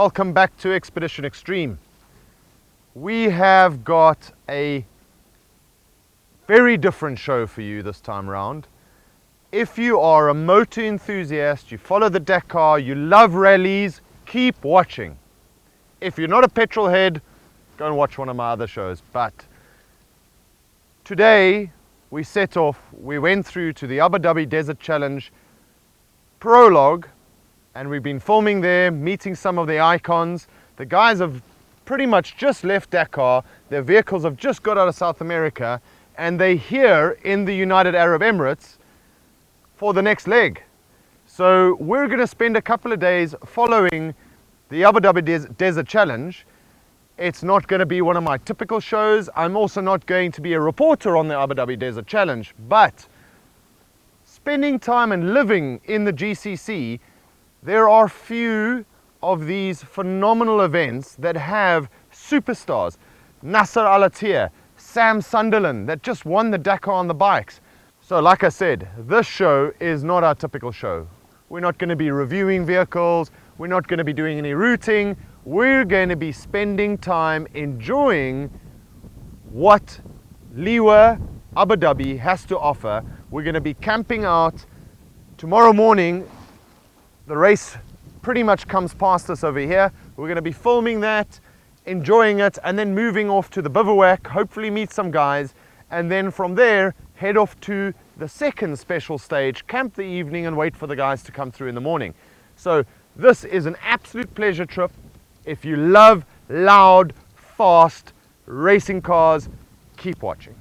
Welcome back to Expedition Extreme. We have got a very different show for you this time around. If you are a motor enthusiast, you follow the Dakar, you love rallies, keep watching. If you're not a petrol head, go and watch one of my other shows. But today we set off, we went through to the Abu Dhabi Desert Challenge prologue, and we've been filming there, meeting some of the icons. The guys have pretty much just left Dakar, their vehicles have just got out of South America, and they're here in the United Arab Emirates for the next leg. So we're going to spend a couple of days following the Abu Dhabi Desert Challenge. It's not going to be one of my typical shows. I'm also not going to be a reporter on the Abu Dhabi Desert Challenge, but spending time and living in the GCC, there are few of these phenomenal events that have superstars. Nasser Al-Attiyah, Sam Sunderland, that just won the Dakar on the bikes. So like I said, this show is not our typical show. We're not going to be reviewing vehicles. We're not going to be doing any routing. We're going to be spending time enjoying what Liwa Abu Dhabi has to offer. We're going to be camping out. Tomorrow morning, the race pretty much comes past us over here. We're going to be filming that, enjoying it, and then moving off to the bivouac, hopefully meet some guys, and then from there head off to the second special stage, camp the evening and wait for the guys to come through in the morning. So this is an absolute pleasure trip. If you love loud, fast racing cars, keep watching.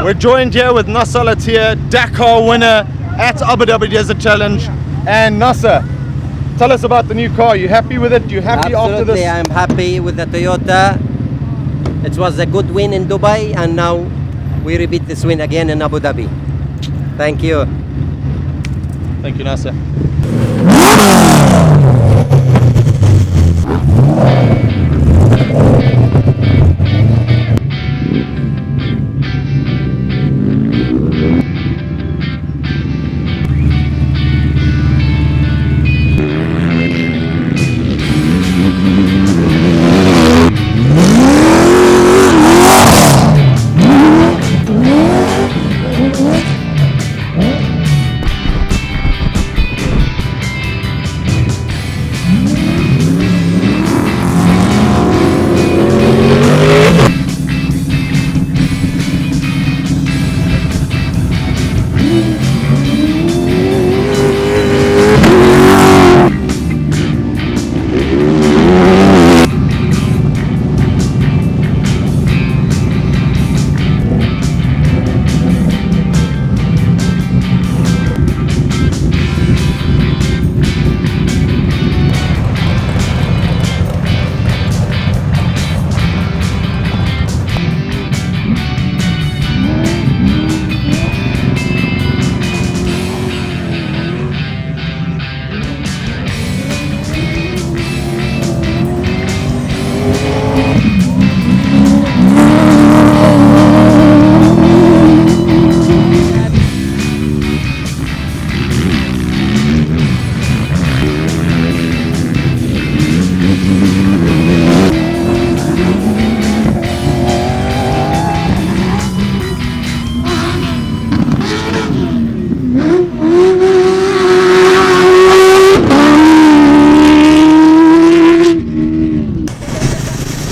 We're joined here with Nasser Al-Attiyah, Dakar winner at Abu Dhabi Desert Challenge. And Nasser, tell us about the new car. You happy with it? You happy after this? Absolutely, I'm happy with the Toyota. It was a good win in Dubai, and now we repeat this win again in Abu Dhabi. Thank you. Thank you, Nasser.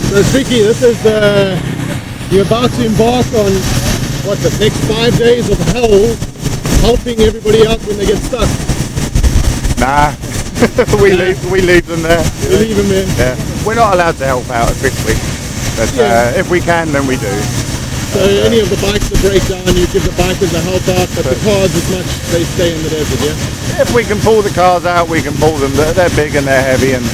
So Tricky, this is you're about to embark on what, the next 5 days of hell, helping everybody out when they get stuck. Nah, we leave them there. You leave them there. Yeah, we're not allowed to help out officially, but if we can, then we do. So any of the bikes that break down, you give the bikers a help out, but the cars, as much they stay in the desert, yeah? If we can pull the cars out, we can pull them. They're big and they're heavy, and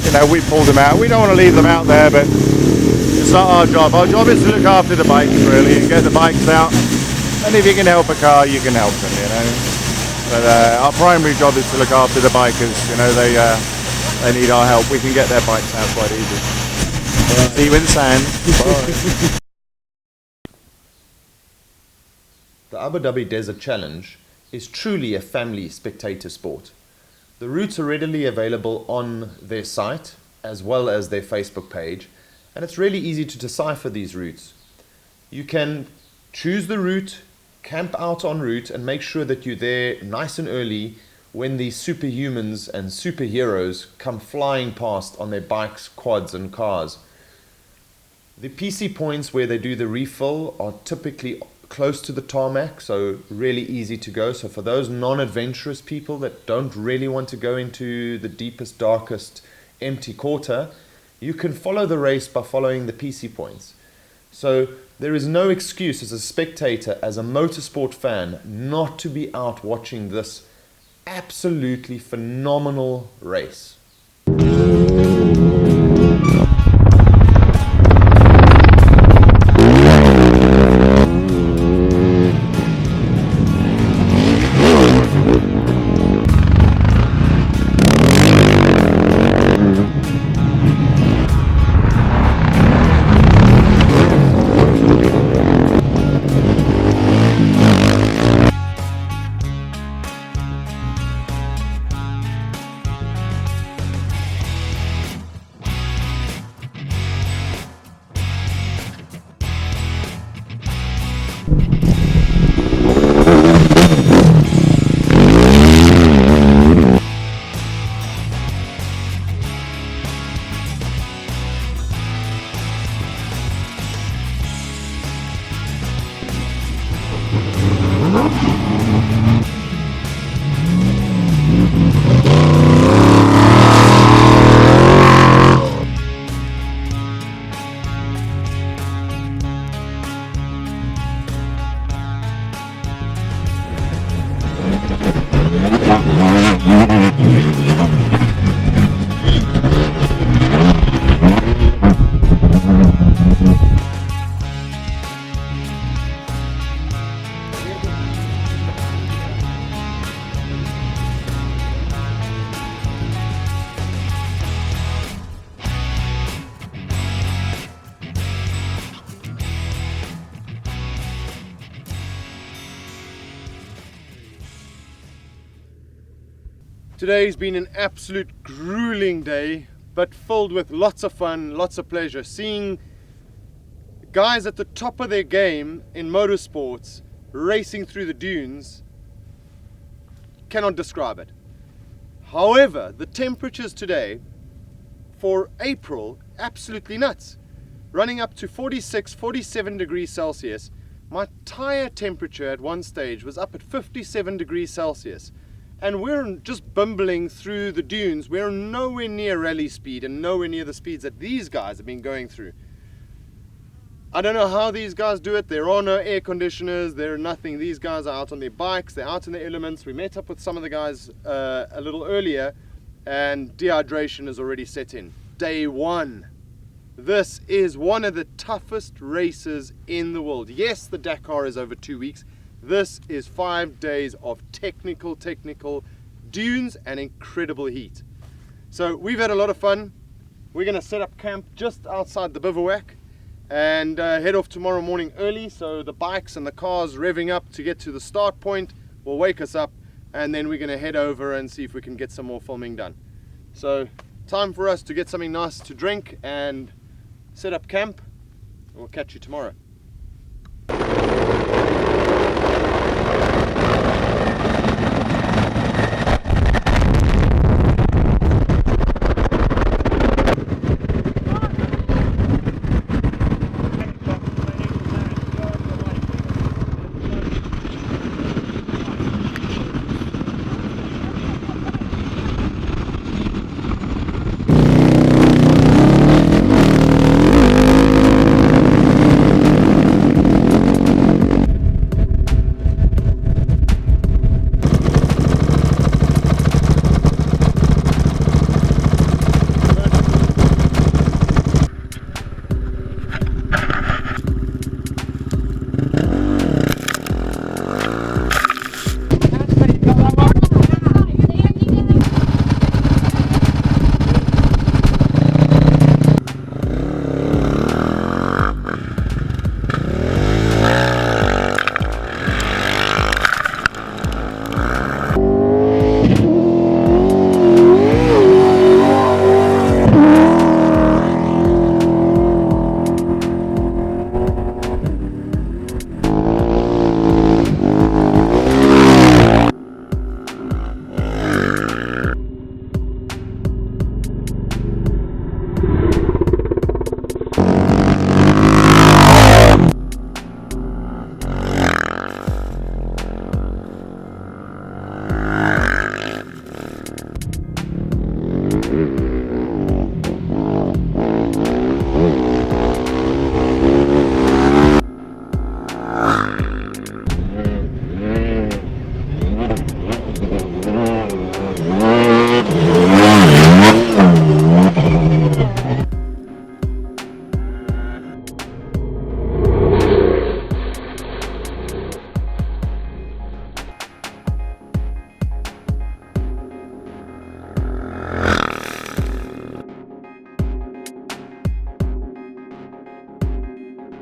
you know, we pull them out. We don't want to leave them out there, but it's not our job. Our job is to look after the bikes, really, and get the bikes out. And if you can help a car, you can help them, you know. But our primary job is to look after the bikers. You know, they need our help. We can get their bikes out quite easy. See you in the sand. Bye. The Abu Dhabi Desert Challenge is truly a family spectator sport. The routes are readily available on their site as well as their Facebook page, and it's really easy to decipher these routes. You can choose the route, camp out en route, and make sure that you're there nice and early when the superhumans and superheroes come flying past on their bikes, quads and cars. The PC points where they do the refill are typically close to the tarmac, so really easy to go. So for those non-adventurous people that don't really want to go into the deepest, darkest, empty quarter, you can follow the race by following the PC points. So there is no excuse as a spectator, as a motorsport fan, not to be out watching this absolutely phenomenal race. Today's been an absolute grueling day, but filled with lots of fun, lots of pleasure. Seeing guys at the top of their game in motorsports racing through the dunes, cannot describe it. However, the temperatures today for April, absolutely nuts. Running up to 46, 47 degrees Celsius. My tire temperature at one stage was up at 57 degrees Celsius. And we're just bumbling through the dunes. We're nowhere near rally speed and nowhere near the speeds that these guys have been going through. I don't know how these guys do it. There are no air conditioners, there are nothing. These guys are out on their bikes, they're out in the elements. We met up with some of the guys a little earlier, and dehydration has already set in. Day one. This is one of the toughest races in the world. Yes, the Dakar is over 2 weeks. This is 5 days of technical dunes and incredible heat. So we've had a lot of fun. We're going to set up camp just outside the bivouac and head off tomorrow morning early, so the bikes and the cars revving up to get to the start point will wake us up, and then we're going to head over and see if we can get some more filming done. So time for us to get something nice to drink and set up camp. We'll catch you tomorrow.